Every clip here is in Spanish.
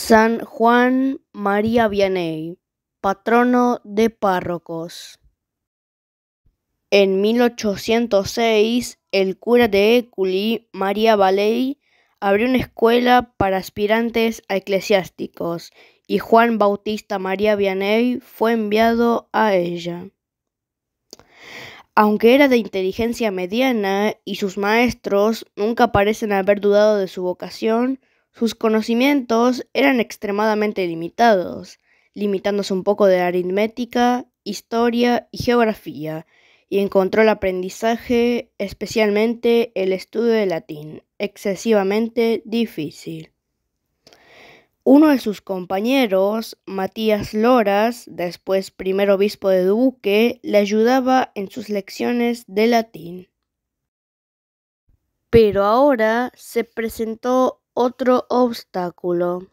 San Juan María Vianney, patrono de párrocos. En 1806, el cura de Écully, María Valey, abrió una escuela para aspirantes a eclesiásticos y Juan Bautista María Vianney fue enviado a ella. Aunque era de inteligencia mediana y sus maestros nunca parecen haber dudado de su vocación, sus conocimientos eran extremadamente limitados, limitándose un poco de aritmética, historia y geografía, y encontró el aprendizaje, especialmente el estudio de latín, excesivamente difícil. Uno de sus compañeros, Matías Loras, después primer obispo de Dubuque, le ayudaba en sus lecciones de latín. Pero ahora se presentó otro obstáculo.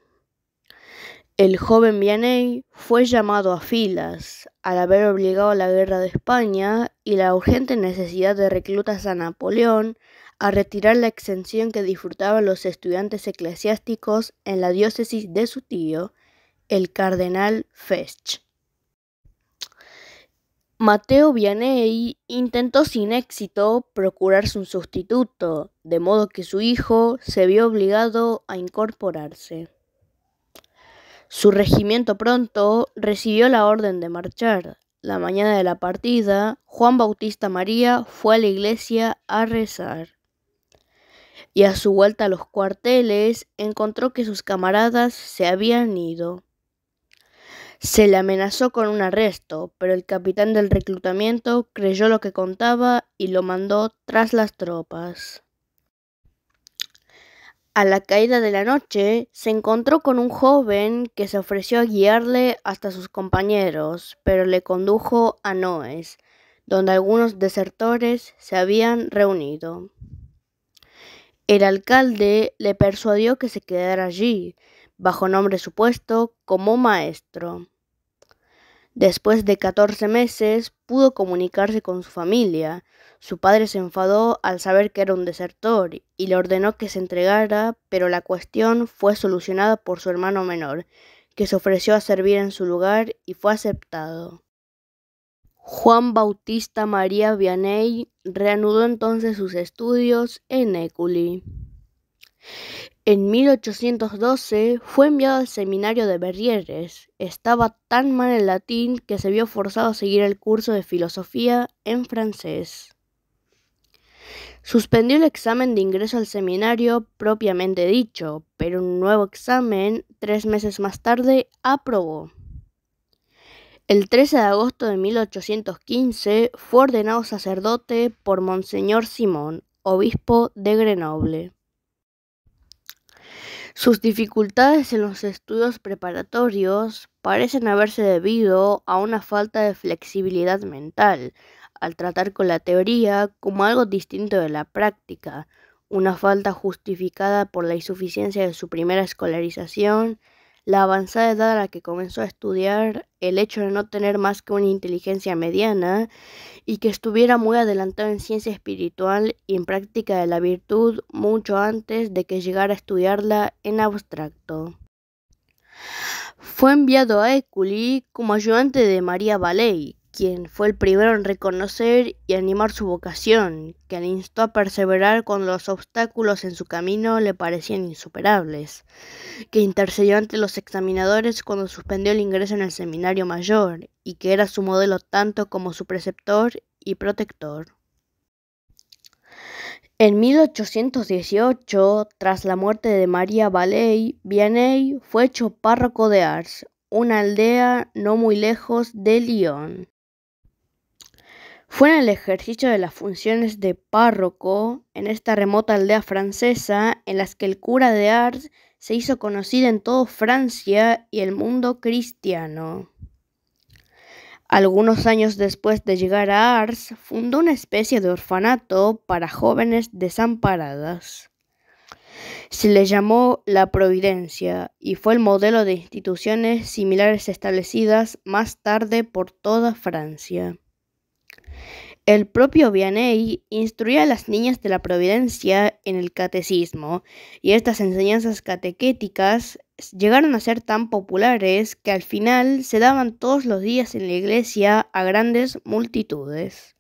El joven Vianney fue llamado a filas al haber obligado la guerra de España y la urgente necesidad de reclutas a Napoleón a retirar la exención que disfrutaban los estudiantes eclesiásticos en la diócesis de su tío, el cardenal Fesch. Mateo Vianney intentó sin éxito procurarse un sustituto, de modo que su hijo se vio obligado a incorporarse. Su regimiento pronto recibió la orden de marchar. La mañana de la partida, Juan Bautista María fue a la iglesia a rezar. Y a su vuelta a los cuarteles encontró que sus camaradas se habían ido. Se le amenazó con un arresto, pero el capitán del reclutamiento creyó lo que contaba y lo mandó tras las tropas. A la caída de la noche, se encontró con un joven que se ofreció a guiarle hasta sus compañeros, pero le condujo a Noes, donde algunos desertores se habían reunido. El alcalde le persuadió que se quedara allí, bajo nombre supuesto como maestro. Después de 14 meses pudo comunicarse con su familia. Su padre se enfadó al saber que era un desertor y le ordenó que se entregara, pero la cuestión fue solucionada por su hermano menor, que se ofreció a servir en su lugar y fue aceptado. Juan Bautista María Vianney reanudó entonces sus estudios en Écully. En 1812 fue enviado al seminario de Verrieres. Estaba tan mal en latín que se vio forzado a seguir el curso de filosofía en francés. Suspendió el examen de ingreso al seminario propiamente dicho, pero un nuevo examen, 3 meses más tarde, aprobó. El 13 de agosto de 1815 fue ordenado sacerdote por Monseñor Simón, obispo de Grenoble. Sus dificultades en los estudios preparatorios parecen haberse debido a una falta de flexibilidad mental, al tratar con la teoría como algo distinto de la práctica, una falta justificada por la insuficiencia de su primera escolarización, la avanzada edad a la que comenzó a estudiar, el hecho de no tener más que una inteligencia mediana y que estuviera muy adelantado en ciencia espiritual y en práctica de la virtud mucho antes de que llegara a estudiarla en abstracto. Fue enviado a Écully como ayudante de María Valey, quien fue el primero en reconocer y animar su vocación, que le instó a perseverar cuando los obstáculos en su camino le parecían insuperables, que intercedió ante los examinadores cuando suspendió el ingreso en el seminario mayor, y que era su modelo tanto como su preceptor y protector. En 1818, tras la muerte de María Valey, Vianney fue hecho párroco de Ars, una aldea no muy lejos de Lyon. Fue en el ejercicio de las funciones de párroco en esta remota aldea francesa en las que el cura de Ars se hizo conocido en toda Francia y el mundo cristiano. Algunos años después de llegar a Ars, fundó una especie de orfanato para jóvenes desamparadas. Se le llamó La Providencia y fue el modelo de instituciones similares establecidas más tarde por toda Francia. El propio Vianney instruía a las niñas de la Providencia en el catecismo, y estas enseñanzas catequéticas llegaron a ser tan populares que al final se daban todos los días en la iglesia a grandes multitudes.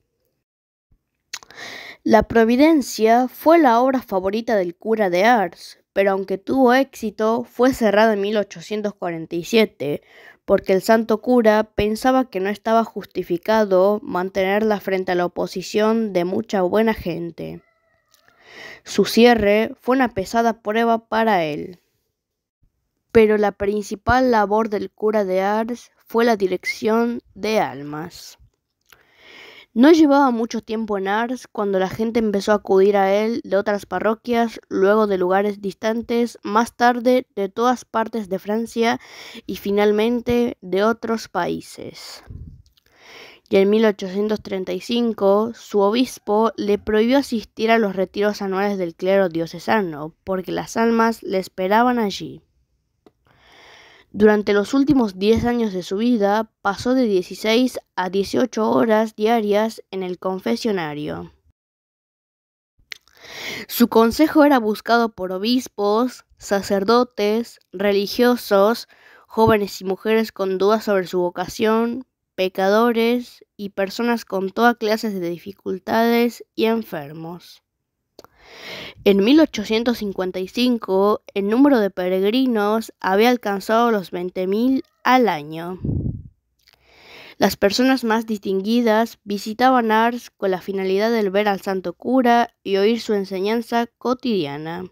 La Providencia fue la obra favorita del cura de Ars, pero aunque tuvo éxito, fue cerrada en 1847, porque el santo cura pensaba que no estaba justificado mantenerla frente a la oposición de mucha buena gente. Su cierre fue una pesada prueba para él. Pero la principal labor del cura de Ars fue la dirección de almas. No llevaba mucho tiempo en Ars cuando la gente empezó a acudir a él de otras parroquias, luego de lugares distantes, más tarde de todas partes de Francia y finalmente de otros países. Y en 1835 su obispo le prohibió asistir a los retiros anuales del clero diocesano, porque las almas le esperaban allí. Durante los últimos 10 años de su vida, pasó de 16 a 18 horas diarias en el confesionario. Su consejo era buscado por obispos, sacerdotes, religiosos, jóvenes y mujeres con dudas sobre su vocación, pecadores y personas con toda clase de dificultades y enfermos. En 1855, el número de peregrinos había alcanzado los 20.000 al año. Las personas más distinguidas visitaban Ars con la finalidad de ver al santo cura y oír su enseñanza cotidiana.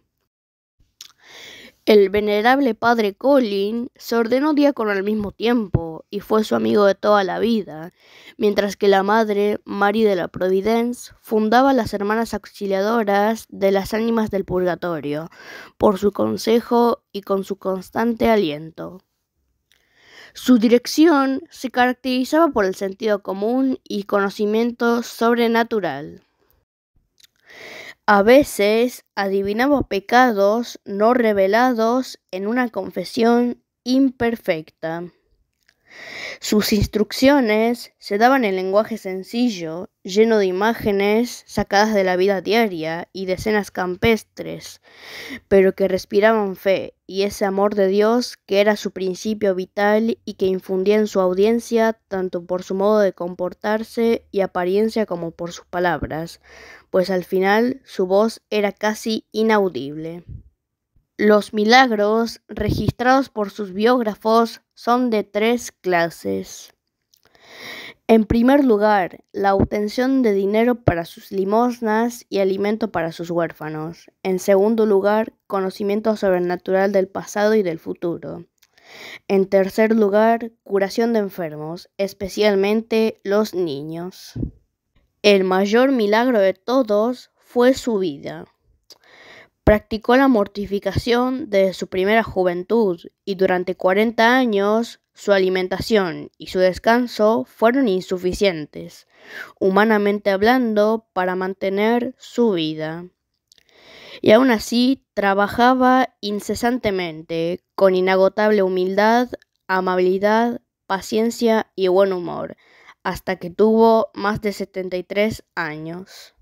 El venerable padre Colin se ordenó diácono al mismo tiempo y fue su amigo de toda la vida, mientras que la madre, Marie de la Providence, fundaba las Hermanas Auxiliadoras de las Ánimas del Purgatorio, por su consejo y con su constante aliento. Su dirección se caracterizaba por el sentido común y conocimiento sobrenatural. A veces adivinaba pecados no revelados en una confesión imperfecta. Sus instrucciones se daban en lenguaje sencillo, lleno de imágenes sacadas de la vida diaria y de escenas campestres, pero que respiraban fe y ese amor de Dios que era su principio vital y que infundía en su audiencia tanto por su modo de comportarse y apariencia como por sus palabras, pues al final su voz era casi inaudible. Los milagros registrados por sus biógrafos son de 3 clases. En primer lugar, la obtención de dinero para sus limosnas y alimento para sus huérfanos. En segundo lugar, conocimiento sobrenatural del pasado y del futuro. En tercer lugar, curación de enfermos, especialmente los niños. El mayor milagro de todos fue su vida. Practicó la mortificación desde su primera juventud y durante 40 años su alimentación y su descanso fueron insuficientes, humanamente hablando, para mantener su vida. Y aún así trabajaba incesantemente, con inagotable humildad, amabilidad, paciencia y buen humor, hasta que tuvo más de 73 años.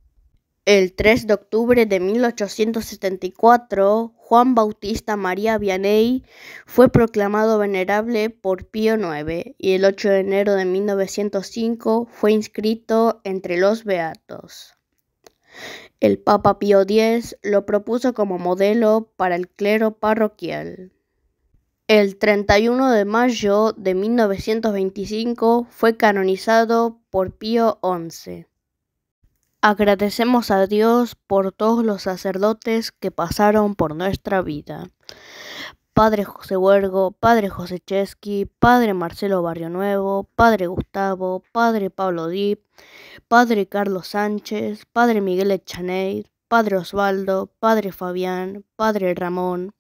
El 3 de octubre de 1874, Juan Bautista María Vianney fue proclamado venerable por Pío IX y el 8 de enero de 1905 fue inscrito entre los beatos. El Papa Pío X lo propuso como modelo para el clero parroquial. El 31 de mayo de 1925 fue canonizado por Pío XI. Agradecemos a Dios por todos los sacerdotes que pasaron por nuestra vida. Padre José Huergo, Padre José Chesky, Padre Marcelo Barrionuevo, Padre Gustavo, Padre Pablo Dip, Padre Carlos Sánchez, Padre Miguel Echaney, Padre Osvaldo, Padre Fabián, Padre Ramón,